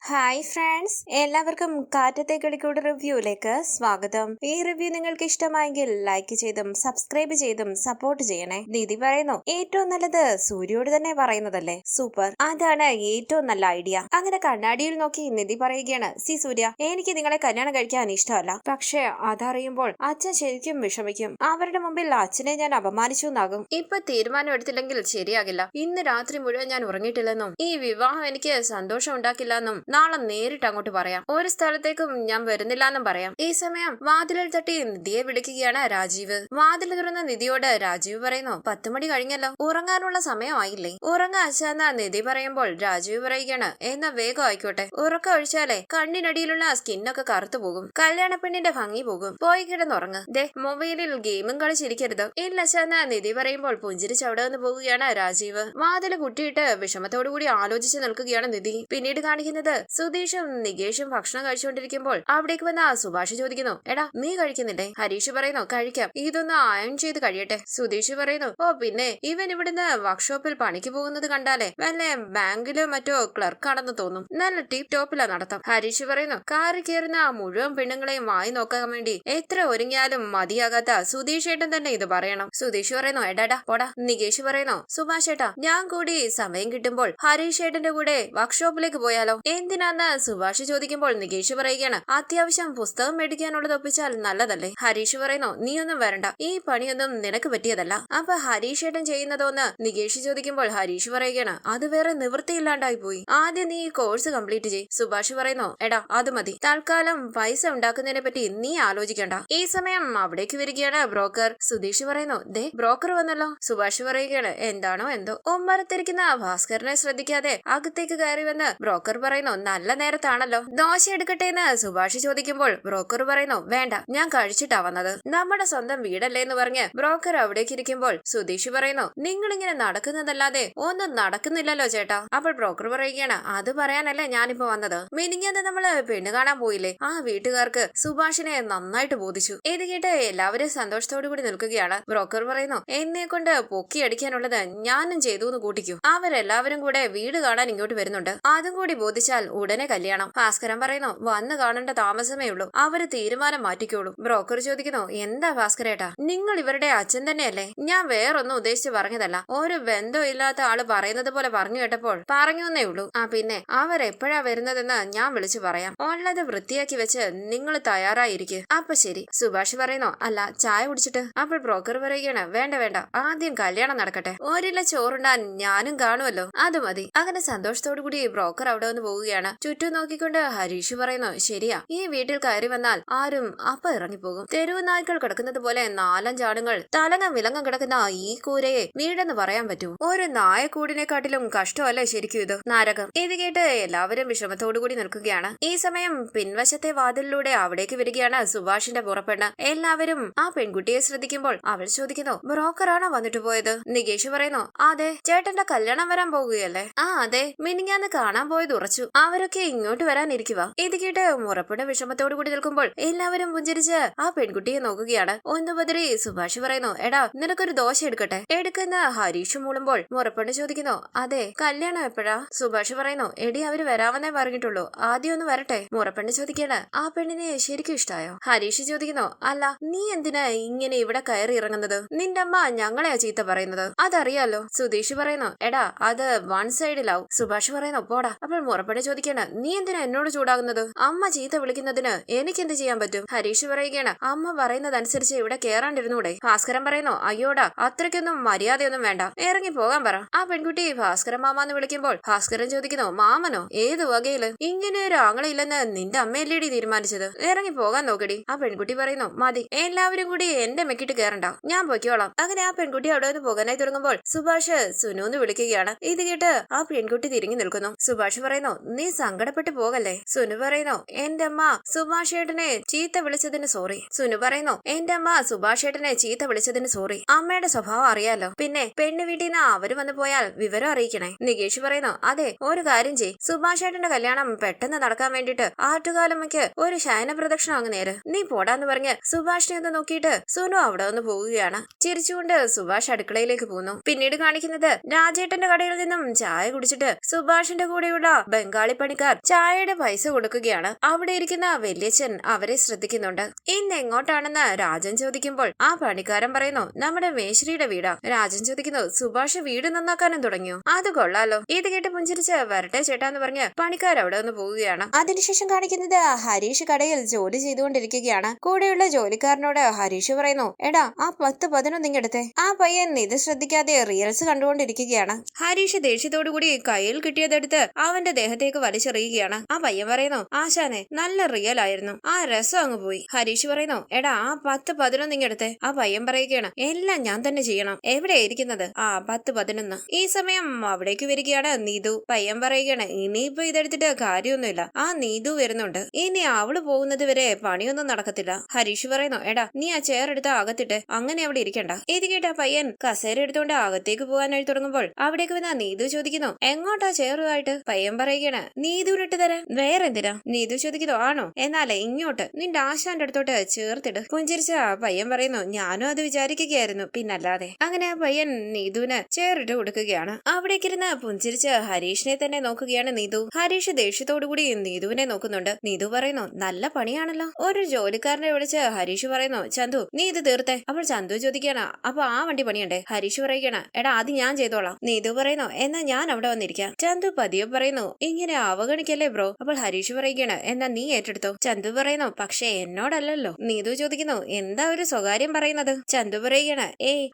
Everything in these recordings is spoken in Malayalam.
ഹായ് ഫ്രണ്ട്സ്, എല്ലാവർക്കും കാറ്റത്തെ കിളിക്കൂട് റിവ്യൂയിലേക്ക് സ്വാഗതം. ഈ റിവ്യൂ നിങ്ങൾക്ക് ഇഷ്ടമായെങ്കിൽ ലൈക്ക് ചെയ്തും സബ്സ്ക്രൈബ് ചെയ്തും സപ്പോർട്ട് ചെയ്യണേ. നിധി പറയുന്നു, ഏറ്റവും നല്ലത് സൂര്യയോട് തന്നെ പറയുന്നതല്ലേ. സൂപ്പർ, അതാണ് ഏറ്റവും നല്ല ഐഡിയ. അങ്ങനെ കണ്ണാടിയിൽ നോക്കി നിധി പറയുകയാണ്, സൂര്യ, എനിക്ക് നിങ്ങളെ കല്യാണം കഴിക്കാൻ ഇഷ്ടമല്ല. പക്ഷെ അതറിയുമ്പോൾ അച്ഛൻ ശരിക്കും വിഷമിക്കും. അവരുടെ മുമ്പിൽ അച്ഛനെ ഞാൻ അപമാനിച്ചു എന്നാകും. ഇപ്പൊ തീരുമാനം എടുത്തില്ലെങ്കിൽ ശരിയാകില്ല. ഇന്ന് രാത്രി മുഴുവൻ ഞാൻ ഉറങ്ങിയിട്ടില്ലെന്നും ഈ വിവാഹം എനിക്ക് സന്തോഷം ഉണ്ടാക്കില്ലെന്നും നാളെ നേരിട്ട് അങ്ങോട്ട് പറയാം. ഒരു സ്ഥലത്തേക്കും ഞാൻ വരുന്നില്ല എന്നും പറയാം. ഈ സമയം വാതിലിൽ തട്ടി നിധിയെ വിളിക്കുകയാണ് രാജീവ്. വാതിൽ തുറന്ന നിധിയോട് രാജീവ് പറയുന്നു, 10 മണി കഴിഞ്ഞല്ലോ, ഉറങ്ങാനുള്ള സമയമായില്ലേ? ഉറങ്ങ അച്ഛന്ന നിധി പറയുമ്പോൾ രാജീവ് പറയുകയാണ്, എന്നാ വേഗം ആയിക്കോട്ടെ. ഉറക്കം ഒഴിച്ചാലേ കണ്ണിനടിയിലുള്ള സ്കിന്നൊക്കെ കറുത്തു പോകും, കല്യാണ പെണ്ണിന്റെ ഭംഗി പോകും. പോയി കിടന്നുറങ്ങ്. ദേ, മൊബൈലിൽ ഗെയിമും കളിച്ചിരിക്കരുത്. ഇല്ല അച്ഛന്ന നിധി പറയുമ്പോൾ പുഞ്ചിരിച്ച് അവിടെ നിന്ന് പോവുകയാണ് രാജീവ്. വാതില് കുട്ടിയിട്ട് വിഷമത്തോടു കൂടി ആലോചിച്ച് നിൽക്കുകയാണ് നിധി. പിന്നീട് കാണിക്കുന്നത് സുധീഷും നികേഷും ഭക്ഷണം കഴിച്ചുകൊണ്ടിരിക്കുമ്പോൾ അവിടേക്ക് വന്ന സുഭാഷ് ചോദിക്കുന്നു, എടാ നീ കഴിക്കുന്നില്ലേ? ഹരീഷ് പറയുന്നു, കഴിക്കാം, ഇതൊന്ന് അയൺ ചെയ്ത് കഴിയട്ടെ. സുധീഷ് പറയുന്നു, ഓ പിന്നെ ഇവൻ ഇവിടുന്ന് വർക്ക്ഷോപ്പിൽ പണിക്ക് പോകുന്നത് കണ്ടാലേ വല്ല ബാങ്കിലോ മറ്റോ ക്ലർക്കാണെന്ന് തോന്നും. നല്ല ടിപ് ടോപ്പിലാ നടത്താം. ഹരീഷ് പറയുന്നു, കാറിൽ കയറുന്ന മുഴുവൻ പെണ്ണുങ്ങളെയും വായി നോക്കാൻ വേണ്ടി എത്ര ഒരുങ്ങിയാലും മതിയാകാത്ത സുധീഷ് ഏട്ടൻ തന്നെ ഇത് പറയണം. സുധീഷ് പറയുന്നു, എടാടാ പോടാ. നികേഷ് പറയുന്നു, സുഭാഷ് ഏട്ടാ, ഞാൻ കൂടി സമയം കിട്ടുമ്പോൾ ഹരീഷ് ഏട്ടന്റെ കൂടെ വർക്ക്ഷോപ്പിലേക്ക് പോയാലോ? എന്തിനാന്ന് സുഭാഷ് ചോദിക്കുമ്പോൾ നികേഷ് പറയുകയാണ്, അത്യാവശ്യം പുസ്തകം മേടിക്കാനുള്ളത് ഒപ്പിച്ചാൽ നല്ലതല്ലേ? ഹരീഷ് പറയുന്നു, നീ ഒന്നും വരണ്ട, ഈ പണിയൊന്നും നിനക്ക് പറ്റിയതല്ല. അപ്പൊ ഹരീഷ് ഏട്ടൻ ചെയ്യുന്നതോന്ന് നികേഷ് ചോദിക്കുമ്പോൾ ഹരീഷ് പറയുകയാണ്, അത് വേറെ നിവൃത്തിയില്ലാണ്ടായി പോയി. ആദ്യം നീ ഈ കോഴ്സ് കംപ്ലീറ്റ് ചെയ്. സുഭാഷ് പറയുന്നു, എടാ അത് മതി, തൽക്കാലം പൈസ ഉണ്ടാക്കുന്നതിനെ പറ്റി നീ ആലോചിക്കണ്ട. ഈ സമയം അവിടേക്ക് വരികയാണ് ബ്രോക്കർ. സുധീഷ് പറയുന്നു, ദേ ബ്രോക്കർ വന്നല്ലോ. സുഭാഷ് പറയുകയാണ്, എന്താണോ എന്തോ. ഒമ്പരത്തിരിക്കുന്ന ഭാസ്കരനെ ശ്രദ്ധിക്കാതെ അകത്തേക്ക് കയറി വന്ന് ബ്രോക്കർ പറയുന്നു, നല്ല നേരത്താണല്ലോ, ദോശ എടുക്കട്ടെ എന്ന് സുഭാഷ് ചോദിക്കുമ്പോൾ ബ്രോക്കർ പറയുന്നു, വേണ്ട, ഞാൻ കഴിച്ചിട്ടാ വന്നത്, നമ്മുടെ സ്വന്തം വീടല്ലേ എന്ന് പറഞ്ഞ് ബ്രോക്കർ അവിടേക്ക് ഇരിക്കുമ്പോൾ സുധീഷ് പറയുന്നു, നിങ്ങളിങ്ങനെ നടക്കുന്നതല്ലാതെ ഒന്നും നടക്കുന്നില്ലല്ലോ ചേട്ടാ. അപ്പോൾ ബ്രോക്കർ പറയുകയാണ്, അത് പറയാനല്ലേ ഞാനിപ്പോ വന്നത്. മിനിഞ്ഞാന്ന് നമ്മള് പെണ്ണ് കാണാൻ പോയില്ലേ, ആ വീട്ടുകാർക്ക് സുഭാഷിനെ നന്നായിട്ട് ബോധിച്ചു. ഇത് കേട്ട് എല്ലാവരും സന്തോഷത്തോടു കൂടി നിൽക്കുകയാണ്. ബ്രോക്കർ പറയുന്നു, എന്നെ കൊണ്ട് പൊക്കി അടിക്കാനുള്ളത് ഞാനും ചെയ്തു എന്ന് കൂട്ടിക്കൂ. അവരെല്ലാവരും കൂടെ വീട് കാണാൻ ഇങ്ങോട്ട് വരുന്നുണ്ട്, അതും കൂടി ബോധിച്ചാൽ ഉടനെ കല്യാണം. ഭാസ്കരൻ പറയുന്നു, വന്ന് കാണേണ്ട താമസമേ ഉള്ളൂ, അവര് തീരുമാനം മാറ്റിക്കോളൂ. ബ്രോക്കർ ചോദിക്കുന്നു, എന്താ ഭാസ്കരേട്ടാ, നിങ്ങൾ ഇവരുടെ അച്ഛൻ തന്നെയല്ലേ? ഞാൻ വേറൊന്നും ഉദ്ദേശിച്ച് പറഞ്ഞതല്ല, ഒരു ബന്ധവും ഇല്ലാത്ത ആള് പറയുന്നത് പോലെ പറഞ്ഞു കേട്ടപ്പോൾ പറഞ്ഞേ ഉള്ളൂ. ആ പിന്നെ അവരെപ്പോഴാ വരുന്നതെന്ന് ഞാൻ വിളിച്ചു പറയാം. ഉള്ളത് വൃത്തിയാക്കി വെച്ച് നിങ്ങൾ തയ്യാറായിരിക്കും. അപ്പൊ ശരി. സുഭാഷ് പറയുന്നു, അല്ല ചായ കുടിച്ചിട്ട്? അപ്പോൾ ബ്രോക്കർ പറയുകയാണ്, വേണ്ട വേണ്ട, ആദ്യം കല്യാണം നടക്കട്ടെ, ഒരില്ല ചോറുണ്ടാൻ ഞാനും കാണുമല്ലോ, അത് മതി. അങ്ങനെ സന്തോഷത്തോടു കൂടി ബ്രോക്കർ അവിടെ വന്ന് പോവുകയാണ്. ചുറ്റും നോക്കിക്കൊണ്ട് ഹരീഷ് പറയുന്നു, ശരിയാ, ഈ വീട്ടിൽ കയറി വന്നാൽ ആരും അപ്പൊ ഇറങ്ങിപ്പോകും. തെരുവ് നായ്ക്കൾ കിടക്കുന്നത് പോലെ 4-5 ആണുങ്ങൾ തലങ്ങം വിലങ്ങം കിടക്കുന്ന ഈ കൂരയെ വീടെന്ന് പറയാൻ പറ്റൂ? ഒരു നായക്കൂടിനെക്കാട്ടിലും കഷ്ടമല്ലേ ശരിക്കും ഇത്? നരകം. ഇത് കേട്ട് എല്ലാവരും വിഷമത്തോടു കൂടി നിൽക്കുകയാണ്. ഈ സമയം പിൻവശത്തെ വാതിലിലൂടെ അവിടേക്ക് വരികയാണ് സുഭാഷിന്റെ പുറപ്പെണ്ണ്. എല്ലാവരും ആ പെൺകുട്ടിയെ ശ്രദ്ധിക്കുമ്പോൾ അവൾ ചോദിക്കുന്നു, ബ്രോക്കറാണോ വന്നിട്ട് പോയത്? നികേഷ് പറയുന്നു, അതെ, ചേട്ടന്റെ കല്യാണം വരാൻ പോകുകയല്ലേ? ആ അതെ, മിനിഞ്ഞാന്ന് കാണാൻ പോയത് ഉറച്ചു, അവരൊക്കെ ഇങ്ങോട്ട് വരാനിരിക്കുക. ഇത് കേട്ട് മുറപ്പെട്ട് വിഷമത്തോടു കൂടി നിൽക്കുമ്പോൾ എല്ലാവരും പുഞ്ചിരിച്ച് ആ പെൺകുട്ടിയെ നോക്കുകയാണ്. ഒന്ന് ബദരി സുഭാഷ് പറയുന്നു, എടാ നിനക്കൊരു ദോശ എടുക്കട്ടെ? എടുക്കുന്ന ഹരീഷ് മൂളുമ്പോൾ മുറപ്പെട്ട് ചോദിക്കുന്നു, അതെ, കല്യാണം എപ്പോഴാ? സുഭാഷ് പറയുന്നു, എടി അവര് വരാമെന്നേ പറഞ്ഞിട്ടുള്ളൂ, ആദ്യം ഒന്ന് വരട്ടെ. മുറപ്പെട്ട് ചോദിക്കാണ്, ആ പെണ്ണിനെ ശരിക്കും ഇഷ്ടായോ? ഹരീഷ് ചോദിക്കുന്നു, അല്ല, നീ എന്തിനാ ഇങ്ങനെ ഇവിടെ കയറി ഇറങ്ങുന്നത്? നിന്റെ അമ്മ ഞങ്ങളെയാ ചീത്ത പറയുന്നത്, അതറിയാലോ. സുധീഷ് പറയുന്നു, എടാ അത് വൺ സൈഡിലാവും. സുഭാഷ് പറയുന്നു, പോടാ. അപ്പോൾ മുറപ്പെട്ട് ചോദിക്കാണ്, നീ എന്തിനാ എന്നോട് ചൂടാകുന്നത്? അമ്മ ചീത്ത വിളിക്കുന്നതിന് എനിക്കെന്ത് ചെയ്യാൻ പറ്റും? ഹരീഷ് പറയുകയാണ്, അമ്മ പറയുന്നതനുസരിച്ച് ഇവിടെ കേറാണ്ടിരുന്നൂടെ? ഭാസ്കരൻ പറയുന്നു, അയ്യോടാ, അത്രയ്ക്കൊന്നും മര്യാദയൊന്നും വേണ്ട, ഇറങ്ങി പോകാൻ പറ. ആ പെൺകുട്ടി ഭാസ്കരൻ മാമാന്ന് വിളിക്കുമ്പോൾ ഭാസ്കരൻ ചോദിക്കുന്നു, മാമനോ? ഏത് വകയില്? ഇങ്ങനെ ഒരു ആങ്ങളില്ലെന്ന് നിന്റെ അമ്മയല്ലേടി തീരുമാനിച്ചത്, ഇറങ്ങി പോകാൻ നോക്കടി. ആ പെൺകുട്ടി പറയുന്നു, മതി, എല്ലാവരും കൂടി എന്റെ മെക്കിട്ട് കേറണ്ട, ഞാൻ പൊയ്ക്കോളാം. അങ്ങനെ ആ പെൺകുട്ടി അവിടെ നിന്ന് പോകാനായി തുടങ്ങുമ്പോൾ സുഭാഷ് സുനുന്ന് വിളിക്കുകയാണ്. ഇത് കേട്ട് ആ പെൺകുട്ടി തിരിഞ്ഞു നിൽക്കുന്നു. സുഭാഷ് പറയുന്നു, നീ സങ്കടപ്പെട്ടു പോകല്ലേ? സുനു പറയുന്നു, എന്റെ അമ്മ സുഭാഷ് ഏട്ടനെ ചീത്ത വിളിച്ചതിന് സോറി. സുനു പറയുന്നു, എന്റെ അമ്മ സുഭാഷ് ഏട്ടനെ ചീത്ത വിളിച്ചതിന് സോറി. അമ്മയുടെ സ്വഭാവം അറിയാലോ, പിന്നെ പെണ്ണ് വീട്ടിൽ നിന്ന് അവര് വന്നു പോയാൽ വിവരം അറിയിക്കണേ. നികേഷ് പറയുന്നു, അതെ, ഒരു കാര്യം ചെയ്, സുഭാഷ് ഏട്ടന്റെ കല്യാണം പെട്ടെന്ന് നടക്കാൻ വേണ്ടിട്ട് ആറ്റുകാലമ്മയ്ക്ക് ഒരു ശയന പ്രദക്ഷിണം അങ്ങ് നേര്. നീ പോടാന്ന് പറഞ്ഞ് സുഭാഷിനെ ഒന്ന് നോക്കിയിട്ട് സുനു അവിടെ ഒന്ന് പോവുകയാണ്. ചിരിച്ചുകൊണ്ട് സുഭാഷ് അടുക്കളയിലേക്ക് പോകുന്നു. പിന്നീട് കാണിക്കുന്നത് രാജേട്ടന്റെ കടയിൽ നിന്നും ചായ കുടിച്ചിട്ട് സുഭാഷിന്റെ കൂടെയുള്ള ബംഗാളി പണിക്കാർ ചായയുടെ പൈസ കൊടുക്കുകയാണ്. അവിടെ ഇരിക്കുന്ന വല്യച്ഛൻ അവരെ ശ്രദ്ധിക്കുന്നുണ്ട്. ഇന്ന് എങ്ങോട്ടാണെന്ന് രാജൻ ചോദിക്കുമ്പോൾ ആ പണിക്കാരൻ പറയുന്നു, നമ്മുടെ മേശ്രിയുടെ വീടാ. രാജൻ ചോദിക്കുന്നു, സുഭാഷ് വീട് നന്നാക്കാനും തുടങ്ങിയോ? അത് കൊള്ളാലോ. ഇത് കേട്ട് പുഞ്ചിരിച്ച് വരട്ടെ ചേട്ടാന്ന് പറഞ്ഞ് പണിക്കാർ അവിടെ നിന്ന് പോവുകയാണ്. അതിനുശേഷം കാണിക്കുന്നത് ഹരീഷ് കടയിൽ ജോലി ചെയ്തുകൊണ്ടിരിക്കുകയാണ്. കൂടെയുള്ള ജോലിക്കാരനോട് ഹരീഷ് പറയുന്നു, എടാ ആ 10-11 ഇങ്ങെടുത്തെ. ആ പയ്യൻ ഇത് ശ്രദ്ധിക്കാതെ റീൽസ് കണ്ടുകൊണ്ടിരിക്കുകയാണ്. ഹരീഷ് ദേഷ്യത്തോടു കൂടി കയ്യിൽ കിട്ടിയതെടുത്ത് അവന്റെ ദേഹത്തേക്ക് വലിച്ചെറിയുകയാണ്. ആ പയ്യൻ പറയുന്നു, ആശാനെ നല്ല റിയൽ ആയിരുന്നു, ആ രസം അങ്ങ് പോയി. ഹരീഷ് പറയുന്നു, എടാ ആ 10-11 ഇങ്ങെടുത്തെ. ആ പയ്യൻ പറയുകയാണ്, എല്ലാം ഞാൻ തന്നെ ചെയ്യണം. എവിടെ ഇരിക്കുന്നത്? ആ 10-11. ഈ സമയം അവിടേക്ക് വരികയാണ് നീതു. പയ്യൻ പറയുകയാണ്, ഇനിയിപ്പോ ഇതെടുത്തിട്ട് കാര്യമൊന്നുമില്ല, ആ നീതു വരുന്നുണ്ട്, ഇനി അവള് പോകുന്നത് വരെ പണിയൊന്നും നടക്കത്തില്ല. ഹരീഷ് പറയുന്നു, എടാ നീ ആ ചെയർ എടുത്ത് അകത്തിട്ട് അങ്ങനെ അവിടെ ഇരിക്കണ്ട. ഇത് കേട്ട പയ്യൻ കസേര എടുത്തുകൊണ്ട് അകത്തേക്ക് പോകാനായി തുടങ്ങുമ്പോൾ അവിടേക്ക് വന്ന നീതു ചോദിക്കുന്നു, എങ്ങോട്ടാ ചെയറുമായിട്ട്? പയ്യൻ പറയുകയാണ്, നീതുവിനിട്ട് തരാൻ. വേറെന്തിനാ? നീതു ചോദിക്കുന്നു, ആണോ? എന്നാലേ ഇങ്ങോട്ട് നിന്റെ ആശാന്റെ അടുത്തോട്ട് ചേർത്തിട്. പുഞ്ചിരിച്ച പയ്യൻ പറയുന്നു, ഞാനും അത് വിചാരിക്കുകയായിരുന്നു, പിന്നല്ലാതെ. അങ്ങനെ ആ പയ്യൻ നീതുവിന് ചേറിട്ട് കൊടുക്കുകയാണ്. അവിടേക്കിരുന്ന് പുഞ്ചിരിച്ച് ഹരീഷിനെ തന്നെ നോക്കുകയാണ് നീതു. ഹരീഷ് ദേഷ്യത്തോടുകൂടി നീതുവിനെ നോക്കുന്നുണ്ട്. നീതു പറയുന്നു, നല്ല പണിയാണല്ലോ. ഒരു ജോലിക്കാരനെ വിളിച്ച് ഹരീഷ് പറയുന്നു, ചന്തു നീ ഇത് തീർത്തെ. അപ്പോൾ ചന്തു ചോദിക്കുകയാണ്, അപ്പൊ ആ വണ്ടി പണിയണ്ടേ? ഹരീഷ് പറയുകയാണ്, എടാ അത് ഞാൻ ചെയ്തോളാം. നീതു പറയുന്നു, എന്നാ ഞാൻ അവിടെ വന്നിരിക്കാം. ചന്തു പതിയെ പറയുന്നു, ഇങ്ങനെ അവഗണിക്കല്ലേ ബ്രോ. അപ്പോൾ ഹരീഷ് പറയുകയാണ്, എന്നാ നീ ഏറ്റെടുത്തോ. ചന്തു പറയുന്നു, പക്ഷേ എന്നോടല്ലല്ലോ. നീതു ചോദിക്കുന്നു, എന്താ ഒരു സ്വകാര്യം പറയുന്നത്? ചന്തു പറയുകയാണ്,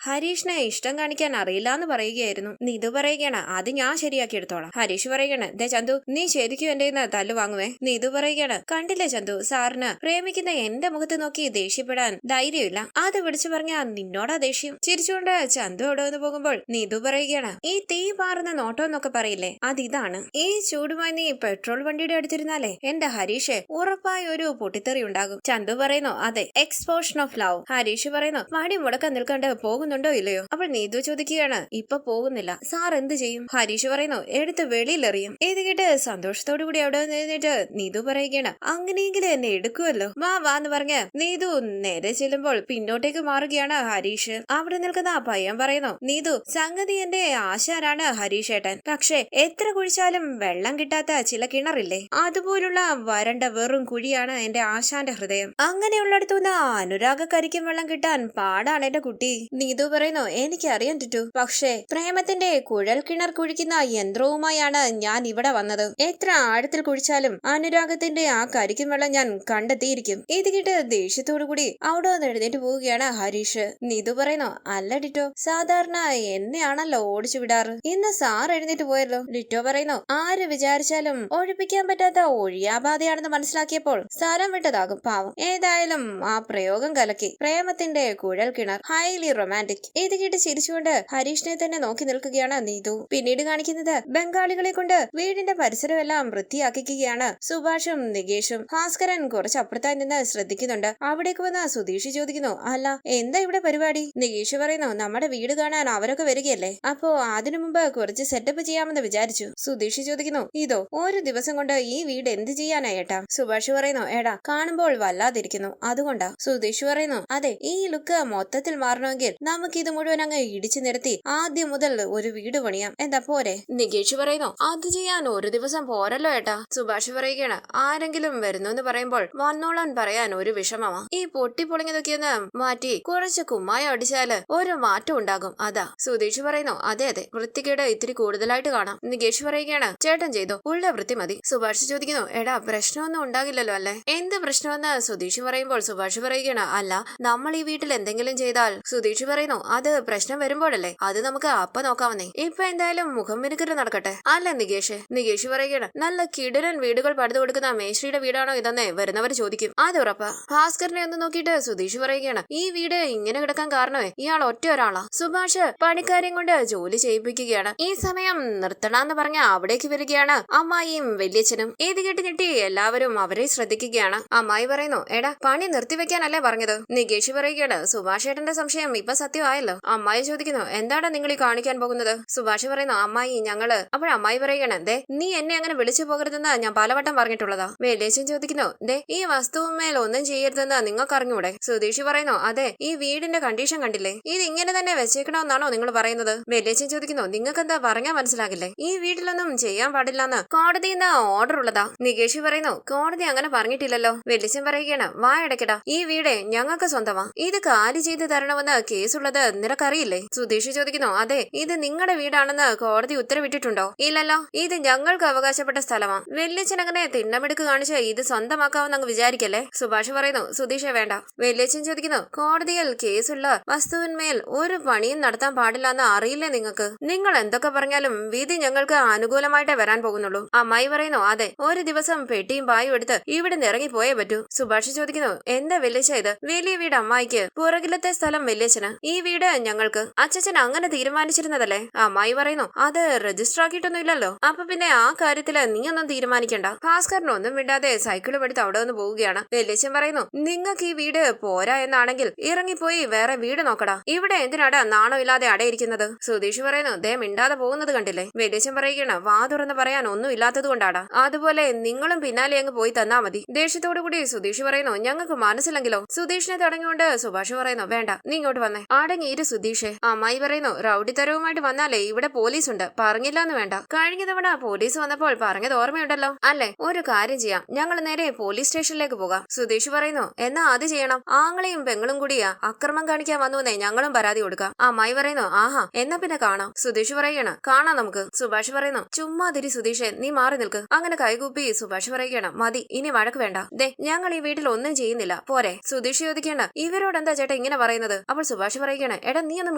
ഹരീഷിനെ ഇഷ്ടം കാണിക്കാൻ അറിയില്ല എന്ന് പറയുകയായിരുന്നു. നീതു പറയുകയാണ്, അത് ഞാൻ ശരിയാക്കി എടുത്തോളാം. ഹരീഷ് പറയുകയാണ്, ദേ ചന്തു നീ ശരിക്കും എന്റെ തല്ലു വാങ്ങുവേ. നീതു പറയുകയാണ്, കണ്ടില്ലേ ചന്തു, സാറിന് പ്രേമിക്കുന്ന എന്റെ മുഖത്ത് നോക്കി ദേഷ്യപ്പെടാൻ ധൈര്യമില്ല. അത് വിളിച്ചു പറഞ്ഞ നിന്നോടാ ദേഷ്യം. ചിരിച്ചുകൊണ്ട് ചന്തു അവിടെ വന്ന് പോകുമ്പോൾ നീതു പറയുകയാണ്, ഈ തീ പാറുന്ന നോട്ടം എന്നൊക്കെ പറയില്ലേ, അതിതാണ്. ഈ ചൂടുമായി നീ പെട്രോൾ വണ്ടിയുടെ അടുത്തിരുന്നാലേ എന്റെ ഹരീഷ് ഉറപ്പായി ഒരു പൊട്ടിത്തെറി ഉണ്ടാകും. ചന്തു പറയുന്നു, അതെ, എക്സ്പോഷൻ ഓഫ് ലവ്. ഹരീഷ് പറയുന്നു, മടി മുടക്കാൻ നിൽക്കാണ്ട് പോകുന്നുണ്ടോ ഇല്ലയോ? അപ്പോൾ നീതു ചോദിക്കുകയാണ്, ഇപ്പൊ പോകുന്നില്ല, സാർ എന്ത് ചെയ്യും? ഹരീഷ് പറയുന്നു, എടുത്ത് വെളിയിലെറിയും. ഇത് കേട്ട് സന്തോഷത്തോടു കൂടി അവിടെ നിന്നിട്ട് നീതു പറയുകയാണ്, അങ്ങനെയെങ്കിലും എന്നെ എടുക്കുമല്ലോ, വാ വാ എന്ന് പറഞ്ഞ് നീതു നേരെ ചെല്ലുമ്പോൾ പിന്നോട്ടേക്ക് മാറുകയാണ് ഹരീഷ്. അവിടെ നിൽക്കുന്ന ആ പയ്യൻ പറയുന്നു, നീതു സംഗതി എന്റെ ആശാനാണ് ഹരീഷ് ഏട്ടൻ, പക്ഷെ എത്ര കുഴിച്ചാലും വെള്ളം കിട്ടാത്ത ചില കിണറില്ലേ, അതുപോലുള്ള വരണ്ട വെറും കുഴിയാണ് എന്റെ ആശാന്റെ ഹൃദയം. അങ്ങനെയുള്ളിടത്തുനിന്ന് അനുരാഗക്കരിക്കും വെള്ളം കിട്ടാൻ പാടാണ് എന്റെ കുട്ടി. നീതു പറയുന്നു, എനിക്കറിയാൻ ടിറ്റു, പക്ഷേ പ്രേമത്തിന്റെ കുഴൽ കിണർ കുഴിക്കുന്ന യന്ത്രവുമായാണ് ഞാൻ ഇവിടെ വന്നത്. എത്ര ആഴത്തിൽ കുഴിച്ചാലും അനുരാഗത്തിന്റെ ആ കരിക്കും വെള്ളം ഞാൻ കണ്ടെത്തിയിരിക്കും. ഇത് കേട്ട് ദേഷ്യത്തോടു കൂടി അവിടെ വന്ന് എഴുന്നേറ്റ് പോവുകയാണ് ഹരീഷ്. നീതു പറയുന്നു, അല്ല ഡിറ്റോ, സാധാരണ എന്നെയാണല്ലോ ഓടിച്ചു വിടാറ്, ഇന്ന് സാർ എഴുന്നേറ്റ് പോയല്ലോ. ഡിറ്റോ പറയുന്നു, ആര് വിചാരിച്ചാലും ഒഴിപ്പിക്കാൻ പറ്റാത്ത ഒഴിയാബാധയാണെന്ന് മനസ്സിലാക്കിയപ്പോൾ സ്ഥലം വിട്ടതാകും പാവം. ഏതായാലും ആ പ്രയോഗം കലക്കി. പ്രേമത്തിന്റെ കുഴൽ കിണർ, ഹൈലി റൊമാൻറ്റിക്. ഇത് കേട്ട് ചിരിച്ചുകൊണ്ട് ഹരീഷിനെ തന്നെ നോക്കി നിൽക്കുകയാണ് നീതു. പിന്നീട് കാണിക്കുന്നത് ബംഗാളികളെ കൊണ്ട് വീടിന്റെ പരിസരമെല്ലാം വൃത്തിയാക്കിക്കുകയാണ് സുഭാഷും നികേഷും. ഭാസ്കരൻ കുറച്ച് അപ്പുറത്തായി നിന്ന് ശ്രദ്ധിക്കുന്നുണ്ട്. അവിടേക്ക് വന്ന സുധീഷ് ചോദിക്കുന്നു, അല്ല എന്താ ഇവിടെ പരിപാടി? നികേഷ് പറയുന്നു, നമ്മുടെ വീട് കാണാൻ അവരൊക്കെ വരികയല്ലേ, അപ്പോ അതിനു മുമ്പ് കുറച്ച് സെറ്റപ്പ് ചെയ്യാമെന്ന് വിചാരിച്ചു. സുധീഷ് ചോദിക്കുന്നു, ഇതോ ഒരു ദിവസം കൊണ്ട് ഈ വീട് എന്ത് ചെയ്യാനാ ഏട്ടാ? സുഭാഷ് പറയുന്നു, എടാ കാണുമ്പോൾ വല്ലാതിരിക്കുന്നു, അതുകൊണ്ടാ. സുധീഷ് പറയുന്നു, അതെ, ഈ ലുക്ക് മൊത്തത്തിൽ മാറണമെങ്കിൽ നമുക്ക് ഇത് മുഴുവൻ അങ്ങ് ഇടിച്ചു നിരത്തി ആദ്യം മുതൽ ഒരു വീട് പണിയാം, എന്താ പോരെ? നികേഷ് പറയുന്നു, അത് ചെയ്യാൻ ഒരു ദിവസം പോരല്ലോ ഏട്ടാ. സുഭാഷ് പറയുകയാണ്, ആരെങ്കിലും വരുന്നു എന്ന് പറയുമ്പോൾ വന്നോളാൻ പറയാൻ ഒരു വിഷമമാ. ഈ പൊട്ടിപ്പൊളിഞ്ഞതൊക്കെ ഒന്ന് മാറ്റി കുറച്ച് കുമ്മായ അടിച്ചാല് ഒരു മാറ്റം ഉണ്ടാകും, അതാ. സുധീഷ് പറയുന്നു, അതെ അതെ, വൃത്തികേട് ഇത്തിരി കൂടുതലായിട്ട് കാണാം. നികേഷ് പറയുകയാണ്, ചേട്ടൻ ചെയ്തോ, ഉള്ള വൃത്തി മതി. സുഭാഷ് ചോദിക്കുന്നു, എടാ പ്രശ്നമൊന്നും ഉണ്ടാകില്ലല്ലോ അല്ലേ? എന്ത് പ്രശ്നമെന്ന് സുധീഷ് പറയുമ്പോൾ സുഭാഷ് പറയുകയാണ്, അല്ല നമ്മൾ ഈ വീട്ടിൽ എന്തെങ്കിലും ചെയ്താൽ. സുധീഷ് പറയുന്നു, അത് പ്രശ്നം വരുമ്പോഴല്ലേ, അത് നമുക്ക് അപ്പ നോക്കാവുന്നേ, ഇപ്പൊ എന്തായാലും മുഖം മിനുക്കര് നടക്കട്ടെ, അല്ല നികേഷ്? നികേഷ് പറയുകയാണ്, നല്ല കിടിലൻ വീടുകൾ പണിതു കൊടുക്കുന്ന മേശ്രിയുടെ വീടാണോ ഇതെന്ന് വരുന്നവർ ചോദിക്കും, അത് ഉറപ്പാ. ഭാസ്കരനെ ഒന്ന് നോക്കിയിട്ട് സുധീഷ് പറയുകയാണ്, ഈ വീട് ഇങ്ങനെ കിടക്കാൻ കാരണമേ ഇയാൾ ഒറ്റ ഒരാളാ. സുഭാഷ് പണിക്കാരെയും കൊണ്ട് ജോലി ചെയ്യിപ്പിക്കുകയാണ്. ഈ സമയം നിർത്തണമെന്ന് പറഞ്ഞ അവിടേക്ക് വരികയാണ് അമ്മായിയും വല്യച്ഛനും. ഇത് കേട്ട് ഞെട്ടി എല്ലാവരും അവരെ ശ്രദ്ധിക്കുകയാണ്. അമ്മായി പറയുന്നു, എടാ പണി നിർത്തിവെക്കാനല്ലേ പറഞ്ഞത്? നികേഷ് പറയുകയാണ്, സുഭാഷ് ഏട്ടന്റെ സംശയം ഇപ്പൊ സത്യമായല്ലോ. അമ്മായി ചോദിക്കുന്നു, എന്താടാ നിങ്ങൾ ഈ കാണിക്കാൻ പോകുന്നത്? സുഭാഷ് പറയുന്നു, അമ്മായി ഞങ്ങള്. അപ്പോഴമ്മായി പറയുകയാണ്, ദേ നീ എന്നെ അങ്ങനെ വിളിച്ചു പോകരുതെന്ന് ഞാൻ പലവട്ടം പറഞ്ഞിട്ടുള്ളതാ. വല്യച്ഛൻ ചോദിക്കുന്നു, ദേ ഈ വസ്തുവുമേൽ ഒന്നും ചെയ്യരുതെന്ന് നിങ്ങൾക്ക് അറിഞ്ഞൂടെ? സുധീഷ് പറയുന്നു, അതെ, ഈ വീടിന്റെ കണ്ടീഷൻ കണ്ടില്ലേ, ഇത് ഇങ്ങനെ തന്നെ വെച്ചേക്കണമെന്നാണോ നിങ്ങൾ പറയുന്നത്? വല്യച്ഛൻ ചോദിക്കുന്നു, നിങ്ങൾക്ക് എന്താ പറഞ്ഞാൽ മനസ്സിലാകില്ലേ? ഈ വീട്ടിലൊന്നും ചെയ്യാൻ പാടില്ലെന്ന് കോടതിയിൽ നിന്ന് ഓർഡർ ഉള്ളതാ. നികേഷ് പറയുന്നു കോടതി അങ്ങനെ പറഞ്ഞിട്ടില്ലല്ലോ. വെല്ലിച്ചൻ പറയുകയാണ് വായടക്കടാ, ഈ വീട് ഞങ്ങൾക്ക് സ്വന്തമാ, ഇത് കാലി ചെയ്ത് തരണമെന്ന് കേസുള്ളത് നിനക്കറിയില്ലേ? സുധീഷ് ചോദിക്കുന്നു അതെ, ഇത് നിങ്ങളുടെ വീടാണെന്ന് കോടതി ഉത്തരവിട്ടിട്ടുണ്ടോ? ഇല്ലല്ലോ, ഇത് ഞങ്ങൾക്ക് അവകാശപ്പെട്ട സ്ഥലമാ. വെല്ലിച്ചൻ അങ്ങനെ തിണ്ണമെടുക്ക് കാണിച്ച് ഇത് സ്വന്തമാക്കാമെന്ന് അങ്ങ് വിചാരിക്കല്ലേ. സുഭാഷ് പറയുന്നു സുധീഷെ വേണ്ട. വെല്ലിച്ചൻ ചോദിക്കുന്നു കോടതിയിൽ കേസുള്ള വസ്തുവിന്മേൽ ഒരു പണിയും നടത്താൻ പാടില്ലെന്ന് അറിയില്ലേ നിങ്ങൾക്ക്? നിങ്ങൾ എന്തൊക്കെ പറഞ്ഞാലും വിധി ഞങ്ങൾക്ക് അനുകൂലമായിട്ടേ വരാൻ പോകുന്നുള്ളൂ. അമ്മായി പറയുന്നു അതെ, ഒരു ദിവസം പെട്ടിയും പായും എടുത്ത് ഇവിടെ ഇറങ്ങി പോയേ പറ്റൂ. സുഭാഷ് ചോദിക്കുന്നു എന്താ വെല്ലിച്ച ഇത്? വലിയ വീട് അമ്മായിക്ക്, പുറകിലത്തെ സ്ഥലം വെല്ലിച്ചന്, ഈ വീട് ഞങ്ങൾക്ക്. അച്ഛൻ അങ്ങനെ തീരുമാനിച്ചിരുന്നതല്ലേ? അമ്മായി പറയുന്നു അത് രജിസ്റ്റർ ആക്കിയിട്ടൊന്നും ഇല്ലല്ലോ. അപ്പൊ പിന്നെ ആ കാര്യത്തില് നീ ഒന്നും തീരുമാനിക്കണ്ട. ഭാസ്കരനൊന്നും വിടാതെ സൈക്കിളും എടുത്ത് അവിടെ നിന്ന് പോവുകയാണ്. വെല്ലിച്ചൻ പറയുന്നു നിങ്ങൾക്ക് ഈ വീട് പോരാ എന്നാണെങ്കിൽ ഇറങ്ങിപ്പോയി വേറെ വീട് നോക്കടാ, ഇവിടെ എന്തിനാടാ നാണമില്ലാതെ അടയിരിക്കുന്നത്? സുധീഷ് പറയുന്നു ദേ മിണ്ടാതെ പോകുന്നത് കണ്ടില്ലേ? വെല്ലിച്ചൻ പറയുകയാണ് വാ തുറന്ന് പറയാൻ ഒന്നും ഇല്ലാത്തത് കൊണ്ടാടാ. അതുപോലെ നിങ്ങളും പിന്നാലെ അങ്ങ് പോയി തന്നാ മതി. ദേഷ്യത്തോടു കൂടി സുധീഷ് പറയുന്നു ഞങ്ങൾക്ക് മനസ്സിലെങ്കിലോ? സുധീഷിനെ തുടങ്ങിക്കൊണ്ട് സുഭാഷ് പറയുന്നു വേണ്ട, നീ ഇങ്ങോട്ട് വന്നേ. അടങ്ങിയിര് സുധീഷേ. അമ്മായി പറയുന്നു റൗഡിത്തരവുമായിട്ട് വന്നാലേ ഇവിടെ പോലീസ് ഉണ്ട്, പറഞ്ഞില്ലാന്ന് വേണ്ട. കഴിഞ്ഞ തവണ പോലീസ് വന്നപ്പോൾ പറഞ്ഞത് ഓർമ്മയുണ്ടല്ലോ അല്ലേ? ഒരു കാര്യം ചെയ്യാം, ഞങ്ങൾ നേരെ പോലീസ് സ്റ്റേഷനിലേക്ക് പോകാം. സുധീഷ് പറയുന്നു എന്നാ അത് ചെയ്യണം, ആങ്ങളെയും പെങ്ങളും കൂടിയാ അക്രമം കാണിക്കാൻ വന്നുവെന്നേ ഞങ്ങളും പരാതി കൊടുക്കാം. അമ്മായി പറയുന്നു ആഹാ, എന്നാ പിന്നെ കാണാം. സുധീഷ് പറയുകയാണ് കാണാം നമുക്ക്. സുഭാഷ് പറയുന്നു ചുമ്മാതിരി സുധീഷേ, നീ മാറി നിൽക്ക്. അങ്ങനെ കൈകൂപ്പി സുഭാഷ് പറയുകയാണ് മതി, ഇനി വഴക്ക് വേണ്ട. ദേ ഞങ്ങൾ ഈ വീട്ടിൽ ഒന്നും ചെയ്യുന്നില്ല പോരെ? സുധീഷ് ചോദിക്കുകയാണ് ഇവരോട് എന്താ ചേട്ടാ ഇങ്ങനെ പറയുന്നത്? അപ്പോൾ സുഭാഷ് പറയുകയാണ് എടാ നീ ഒന്നും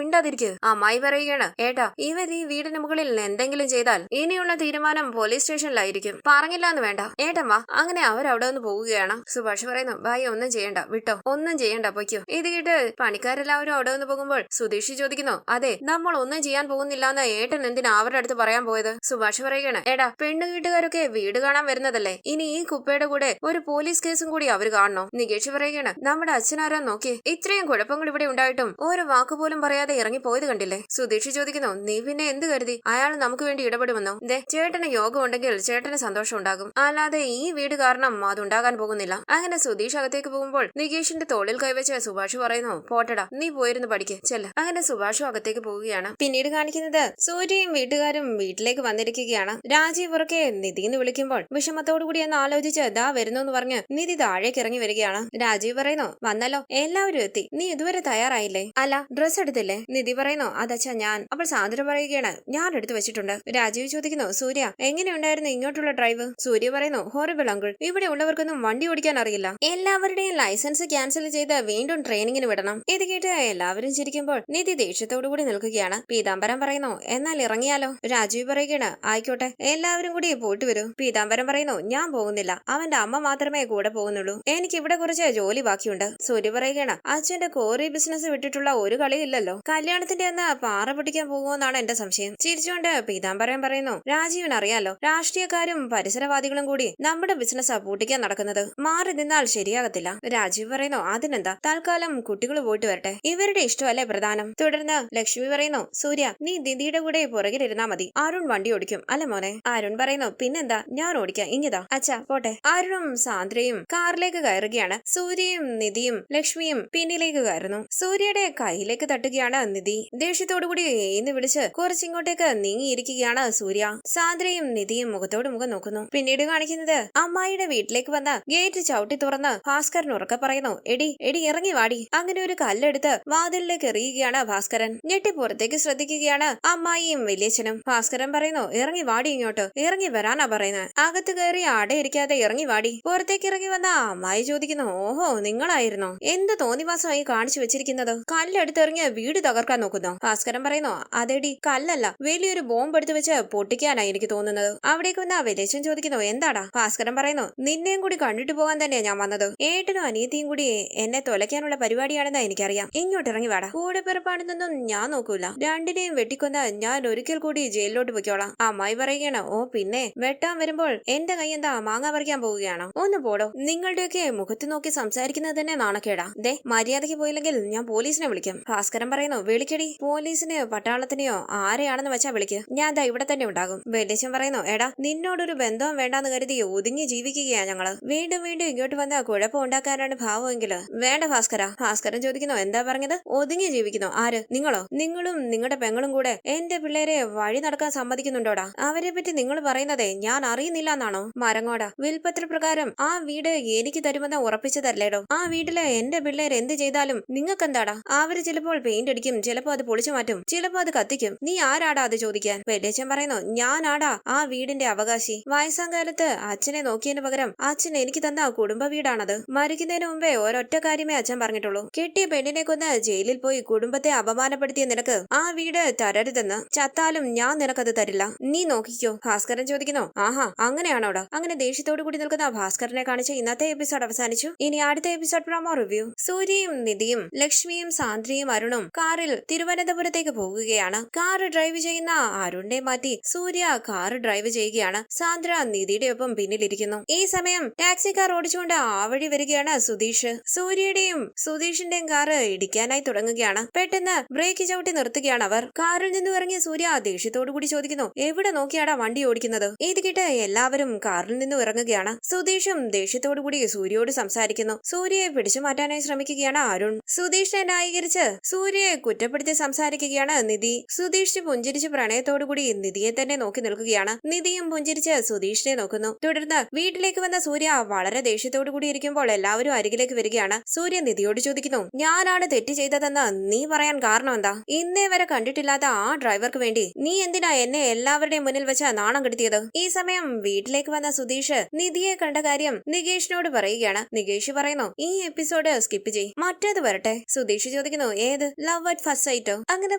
മിണ്ടാതിരിക്കുക. അമ്മായി പറയുകയാണ് ഏട്ടാ ഇവർ ഈ വീടിന് മുകളിൽ എന്തെങ്കിലും ചെയ്താൽ ഇനിയുള്ള തീരുമാനം പോലീസ് സ്റ്റേഷനിലായിരിക്കും, പറഞ്ഞില്ല എന്ന് വേണ്ട. ഏട്ടൻ വാ. അങ്ങനെ അവരവിടെ നിന്ന് പോവുകയാണ്. സുഭാഷ് പറയുന്നു ഭായി ഒന്നും ചെയ്യണ്ട, വിട്ടോ, ഒന്നും ചെയ്യണ്ട, പൊയ്ക്കോ. ഇത് കേട്ട് പണിക്കാരെല്ലാവരും അവിടെ നിന്ന് പോകുമ്പോൾ സുധീഷ് ചോദിക്കുന്നു അതെ, നമ്മൾ ഒന്നും ചെയ്യാൻ പോകുന്നില്ലാന്ന് ഏട്ടൻ എന്തിനാ അവരുടെ അടുത്ത് പറയാൻ പോയത്? സുഭാഷ് പറയുകയാണ് എടാ പെണ്ണു വീട്ടുകാരൊക്കെ വീട് കാണാൻ വരുന്നതല്ലേ, ഇനി ഈ കുപ്പയുടെ കൂടെ ഒരു പോലീസ് കേസും കൂടി അവർ കാണണോ? നികേഷ് പറയുകയാണ് നമ്മുടെ അച്ഛനാരാ നോക്കി, ഇത്രയും കുഴപ്പങ്ങൾ ഇവിടെ ഉണ്ടായിട്ടും ഒരു വാക്കുപോലും പറയാതെ ഇറങ്ങി പോയത് കണ്ടില്ലേ? സുധീഷ് ചോദിക്കുന്നു നീ പിന്നെ എന്ത് കരുതി അയാൾ നമുക്ക് വേണ്ടി ഇടപെടുമെന്നോ? ദേ ചേട്ടന് യോഗം ഉണ്ടെങ്കിൽ ചേട്ടന് സന്തോഷം ഉണ്ടാകും, അല്ലാതെ ഈ വീട് കാരണം അതുണ്ടാകാൻ പോകുന്നില്ല. അങ്ങനെ സുധീഷ് അകത്തേക്ക് പോകുമ്പോൾ നികേഷിന്റെ തോളിൽ കൈവച്ച് സുഭാഷ് പറയുന്നു പോട്ടടാ, നീ പോയിരുന്നു പഠിക്ക് ചെല്ല. അങ്ങനെ സുഭാഷും അകത്തേക്ക് പോവുകയാണ്. പിന്നീട് കാണിക്കുന്നത് സൂര്യയും വീട്ടുകാരും വീട്ടിലേക്ക് വന്നിരിക്കുകയാണ്. രാജീവ് ഉറക്കെ നിധിന്ന് വിളിക്കുമ്പോൾ വിഷമത്തോടുകൂടി എന്ന് ആലോചിച്ച് ദാ വരുന്നു എന്ന് പറഞ്ഞ് നിധി താഴേക്ക് ഇറങ്ങി വരികയാണ്. രാജീവ് പറയുന്നു വന്നല്ലോ, എല്ലാവരും എത്തി, നീ ഇതുവരെ തയ്യാറായില്ലേ? അല്ല ഡ്രസ് എടുത്തില്ലേ? നിധി പറയുന്നു അതച്ഛാ ഞാൻ. അപ്പോൾ സാന്ദ്ര പറയുകയാണ് ഞാൻ എടുത്തു വെച്ചിട്ടുണ്ട്. രാജീവ് ചോദിക്കുന്നു സൂര്യ എങ്ങനെയുണ്ടായിരുന്നു ഇങ്ങോട്ടുള്ള ഡ്രൈവ്? സൂര്യ പറയുന്നു ഹോറിബിൾ അങ്കിൾ, ഇവിടെ ഉള്ളവർക്കൊന്നും വണ്ടി ഓടിക്കാൻ അറിയില്ല, എല്ലാവരുടെയും ലൈസൻസ് ക്യാൻസൽ ചെയ്ത് വീണ്ടും ട്രെയിനിങ്ങിന് വിടണം. ഇത് കേട്ട് എല്ലാവരും ചിരിക്കുമ്പോൾ നിധി ദേഷ്യത്തോടു കൂടി നിൽക്കുകയാണ്. പീതാംബരം പറയുന്നു എന്നാൽ ഇറങ്ങിയാലോ? രാജീവ് പറയുകയാണ് ആയിക്കോട്ടെ, എല്ലാവരും കൂടി പോയിട്ട് വരൂ. പീതാംബരം പറയുന്നു ഞാൻ പോകുന്നില്ല, അവന്റെ അമ്മ മാത്രമേ കൂടെ പോകുന്നുള്ളൂ, എനിക്ക് ഇവിടെ കുറച്ച് ജോലി ബാക്കിയുണ്ട്. സൂര്യ പറയുകയാണ് അച്ഛന്റെ കോറി ബിസിനസ് വിട്ടിട്ടുള്ള ഒരു കളിയില്ലല്ലോ, കല്യാണത്തിന്റെ അന്ന് പാറ പൊട്ടിക്കാൻ പോകുമെന്നാണ് എന്റെ സംശയം. ചിരിച്ചുകൊണ്ട് പീതാംബരം പറയുന്നു രാജീവിന് അറിയാലോ, രാഷ്ട്രീയക്കാരും പരിസരവാദികളും കൂടി നമ്മുടെ ബിസിനസ് പൂട്ടിക്കാൻ നടക്കുന്നത്, മാറി നിന്നാൽ ശരിയാകത്തില്ല. രാജീവ് പറയുന്നു അതിനെന്താ, തൽക്കാലം കുട്ടികൾ പോയിട്ട് വരട്ടെ, ഇവരുടെ ഇഷ്ടമല്ലേ പ്രധാനം. തുടർന്ന് ലക്ഷ്മി പറയുന്നു സൂര്യ നീ ദിദിയുടെ കൂടെ പുറകിലിരുന്നാ മതി, അരുൺ വണ്ടി ഓടിക്കും അല്ലെ മോനെ? അരുൺ പറയുന്നു പിന്നെന്താ ഞാൻ ഓടിക്കാം, ഇങ്ങിതാ. അച്ഛാ പോട്ടെ. അരുണും സാന്ദ്രയും കാറിലേക്ക് കയറുകയാണ്. സൂര്യയും നിധിയും ലക്ഷ്മിയും പിന്നിലേക്ക് കയറുന്നു. സൂര്യയുടെ കയ്യിലേക്ക് തട്ടുകയാണ് നിധി. ദേഷ്യത്തോടുകൂടി എന്ന് വിളിച്ച് കുറച്ചിങ്ങോട്ടേക്ക് നീങ്ങിയിരിക്കുകയാണ് സൂര്യ. സാന്ദ്രയും നിധിയും മുഖത്തോട് മുഖം നോക്കുന്നു. പിന്നീട് കാണിക്കുന്നത് അമ്മായിയുടെ വീട്ടിലേക്ക് വന്ന ഗേറ്റ് ചവിട്ടി തുറന്ന് ഭാസ്കരൻ ഉറക്കെ പറയുന്നു എടി എടി ഇറങ്ങി വാടി. അങ്ങനെ ഒരു കല്ലെടുത്ത് വാതിലിലേക്ക് എറിയുകയാണ് ഭാസ്കരൻ. ഞെട്ടി പുറത്തേക്ക് ശ്രദ്ധിക്കുകയാണ് അമ്മായിയും വലിയച്ഛനും. ഭാസ്കരൻ പറയുന്നു ഇറങ്ങി വാടി, ഇങ്ങോട്ട് ഇറങ്ങി വരാനാ പറയുന്നത്. അകത്ത് കയറി അടയിരിക്കാതെ ഇറങ്ങി വാടി. പുറത്തേക്ക് ഇറങ്ങി വന്ന അമ്മായി ചോദിക്കുന്നു ഓഹോ നിങ്ങളായിരുന്നോ, എന്ത് തോന്നിവാസമായി കാണിച്ചു വെച്ചിരിക്കുന്നത്? കല്ലെടുത്തെറിഞ്ഞ് വീട് തകർക്കാൻ നോക്കുന്നു. ഭാസ്കരൻ പറയുന്നു അതെടി കല്ലല്ല, വലിയൊരു ബോംബ് എടുത്തു വെച്ച് പൊട്ടിക്കാനായി എനിക്ക് തോന്നുന്നത്. അവിടേക്ക് വന്ന വലിയച്ഛൻ ചോദിക്കുന്നു എന്താടാ? ഭാസ്കരൻ പറയുന്നു നിന്നെയും കൂടി കണ്ടിട്ട് പോകാൻ തന്നെയാ ഞാൻ വന്നത്, ഏട്ടനും അനിയത്തിയും കൂടി എന്നെ തൊലയ്ക്കാനുള്ള പരിപാടിയാണെന്ന് എനിക്കറിയാം, ഇങ്ങോട്ട് ഇറങ്ങി വാടാ. കൂടെ പിറപ്പാണെന്നൊന്നും ഞാൻ നോക്കൂല, രണ്ടിനെയും വെട്ടിക്കൊന്ന് ഞാൻ ഒരിക്കൽ കൂടി ജയിലിലോട്ട് പൊയ്ക്കോളാം. അമ്മായി പറയുകയാണ് ഓ പിന്നെ വെട്ടാൻ വരുമ്പോൾ എന്റെ കൈ എന്താ മാങ്ങ പറിക്കാൻ പോവുകയാണോ? ഒന്ന് പോടോ, നിങ്ങളുടെയൊക്കെ മുഖത്ത് നോക്കി സംസാരിക്കുന്നത് തന്നെ നാണക്കേടാ. ദേ മര്യാദയ്ക്ക് പോയില്ലെങ്കിൽ ഞാൻ പോലീസിനെ വിളിക്കും. ഭാസ്കരൻ പറയുന്നു വിളിക്കടി, പോലീസിനെയോ പട്ടാളത്തിനെയോ ആരെയാണെന്ന് വെച്ചാ വിളിക്ക്, ഞാൻ ദാ ഇവിടെ തന്നെ ഉണ്ടാകും. വെല്ലിച്ചൻ പറയുന്നു എടാ നിന്നോടൊരു ബന്ധവും വേണ്ടാന്ന് കരുതി ഒതുങ്ങി ജീവിക്കുകയാ ഞങ്ങള്, വീണ്ടും വീണ്ടും ഇങ്ങോട്ട് വന്ന കുഴപ്പം ഉണ്ടാക്കാനാണ് ഭാവമെങ്കില് വേണ്ട ഭാസ്കര. ഭാസ്കരൻ ചോദിക്കുന്നു എന്താ പറഞ്ഞത്? ഒതുങ്ങി ജീവിക്കുന്നു ആര്? നിങ്ങളോ? നിങ്ങളും നിങ്ങളുടെ പെങ്ങളും കൂടെ എന്റെ പിള്ളേരെ വഴി നടക്കാൻ സമ്മതിക്കുന്നുണ്ടോടാ? അവരെ പറ്റി നിങ്ങൾ പറയുന്നതേ ഞാൻ അറിയുന്നില്ല എന്നാണോ? മരങ്ങോട വിൽപത്ര പ്രകാരം ആ വീട് എനിക്ക് തരുമെന്ന് ഉറപ്പിച്ചതല്ലേടോ. ആ വീട്ടില് എന്റെ പിള്ളേർ എന്ത് ചെയ്താലും നിങ്ങൾക്കെന്താടാ? അവര് ചിലപ്പോൾ പെയിന്റ് അടിക്കും, ചിലപ്പോ അത് പൊളിച്ചു മാറ്റും, ചിലപ്പോ അത് കത്തിക്കും. നീ ആരാടാ അത് ചോദിക്കാൻ? വല്യച്ഛൻ പറയുന്നു, ഞാനാടാ ആ വീടിന്റെ അവകാശി. വയസ്സാം കാലത്ത് അച്ഛനെ നോക്കിയതിന് പകരം അച്ഛൻ എനിക്ക് തന്ന കുടുംബ വീടാണത്. മരിക്കുന്നതിന് മുമ്പേ ഒരൊറ്റ കാര്യമേ അച്ഛൻ പറഞ്ഞിട്ടുള്ളൂ. കെട്ടിയ പെണ്ണിനെ കൊന്ന് ജയിലിൽ പോയി കുടുംബത്തെ അപമാനപ്പെടുത്തിയ നിനക്ക് ആ വീട് തരരുതെന്ന്. ചത്താലും ഞാൻ നിനക്കത് തരില്ല. നീ നോക്കിക്കോ. ഭാസ്കരൻ ചോദിക്കുന്നു, ആഹാ അങ്ങനെയാണോടാ? അങ്ങനെ ദേഷ്യത്തോടു കൂടി നിൽക്കുന്ന ഭാസ്കരനെ കാണിച്ച് ഇന്നത്തെ എപ്പിസോഡ് അവസാനിച്ചു. ഇനി അടുത്ത എപ്പിസോഡ് പ്രൊമോ റിവ്യൂ. സൂര്യയും നിധിയും ലക്ഷ്മിയും സാന്ദ്രയും അരുണും കാറിൽ തിരുവനന്തപുരത്തേക്ക് പോകുകയാണ്. കാർ ഡ്രൈവ് ചെയ്യുന്ന അരുണിനെ മാറ്റി സൂര്യ കാർ ഡ്രൈവ് ചെയ്യുകയാണ്. സാന്ദ്ര നിധിയുടെ ഒപ്പം പിന്നിലിരിക്കുന്നു. ഈ സമയം ടാക്സി കാർ ഓടിച്ചുകൊണ്ട് ആ വഴി വരികയാണ് സുധീഷ്. സൂര്യയുടെയും സുധീഷിന്റെയും കാർ ഇടിക്കാനായി തുടങ്ങുകയാണ്. പെട്ടെന്ന് ബ്രേക്ക് ചവിട്ടി നിർത്തുകയാണ് അവർ. കാറിൽ നിന്നും ഇറങ്ങിയ സൂര്യ ദേഷ്യത്തോടു കൂടി ചോദിക്കുന്നു, എവിടെ നോക്കിയാടാ വണ്ടി ഓടിക്കുന്നത്? ഇത് കേട്ട് എല്ലാവരും കാറിൽ നിന്നും ഇറങ്ങുകയാണ്. സുധീഷും ദേഷ്യത്തോടു കൂടി സൂര്യയോട് സംസാരിക്കുന്നു. സൂര്യയെ പിടിച്ചു മാറ്റാനായി ശ്രമിക്കുകയാണ് അരുൺ. സുധീഷിനെ ന്യായീകരിച്ച് സൂര്യയെ കുറ്റപ്പെടുത്തി സംസാരിക്കുകയാണ് നിധി. സുധീഷ് പുഞ്ചിരിച്ച് പ്രണയത്തോടുകൂടി നിധിയെ തന്നെ നോക്കി നിൽക്കുകയാണ്. നിധിയും പുഞ്ചിരിച്ച് സുധീഷിനെ നോക്കുന്നു. തുടർന്ന് വീട്ടിലേക്ക് വന്ന സൂര്യ വളരെ ദേഷ്യത്തോടു കൂടി ഇരിക്കുമ്പോൾ എല്ലാവരും അരികിലേക്ക് വരികയാണ്. സൂര്യ നിധിയോട് ചോദിക്കുന്നു, ഞാനാണ് തെറ്റ് ചെയ്തതെന്ന് നീ പറയാൻ കാരണം എന്താ? ഇന്നേ വരെ കണ്ടിട്ടില്ലാത്ത ആ ഡ്രൈവർക്ക് വേണ്ടി നീ എന്തിനാ എന്നെ എല്ലാവരുടെയും മുന്നിൽ വെച്ച് നാണം കെടുത്തിയത്? ഈ സമയം വീട്ടിലേക്ക് വന്ന സുധീഷ് നിധിയെ കണ്ട കാര്യം നികേഷിനോട് പറയുകയാണ്. നികേഷ് പറയുന്നു, ഈ എപ്പിസോഡ് സ്കിപ്പ് ചെയ്, മറ്റേത് വരട്ടെ. സുധീഷ് ചോദിക്കുന്നു, ഏത്? ലവ് അറ്റ് ഫസ്റ്റ് സൈറ്റോ? അങ്ങനെ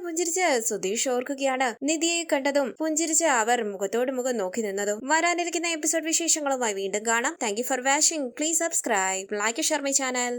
പുഞ്ചിരിച്ച് സുധീഷ് ഓർക്കുകയാണ് നിധിയെ കണ്ടതും പുഞ്ചിരിച്ച് അവർ മുഖത്തോട് മുഖം നോക്കി നിന്നതും. വരാനിരിക്കുന്ന എപ്പിസോഡ് വിശേഷങ്ങളുമായി വീണ്ടും കാണാം. Thank you for watching. Please subscribe, like, share my channel.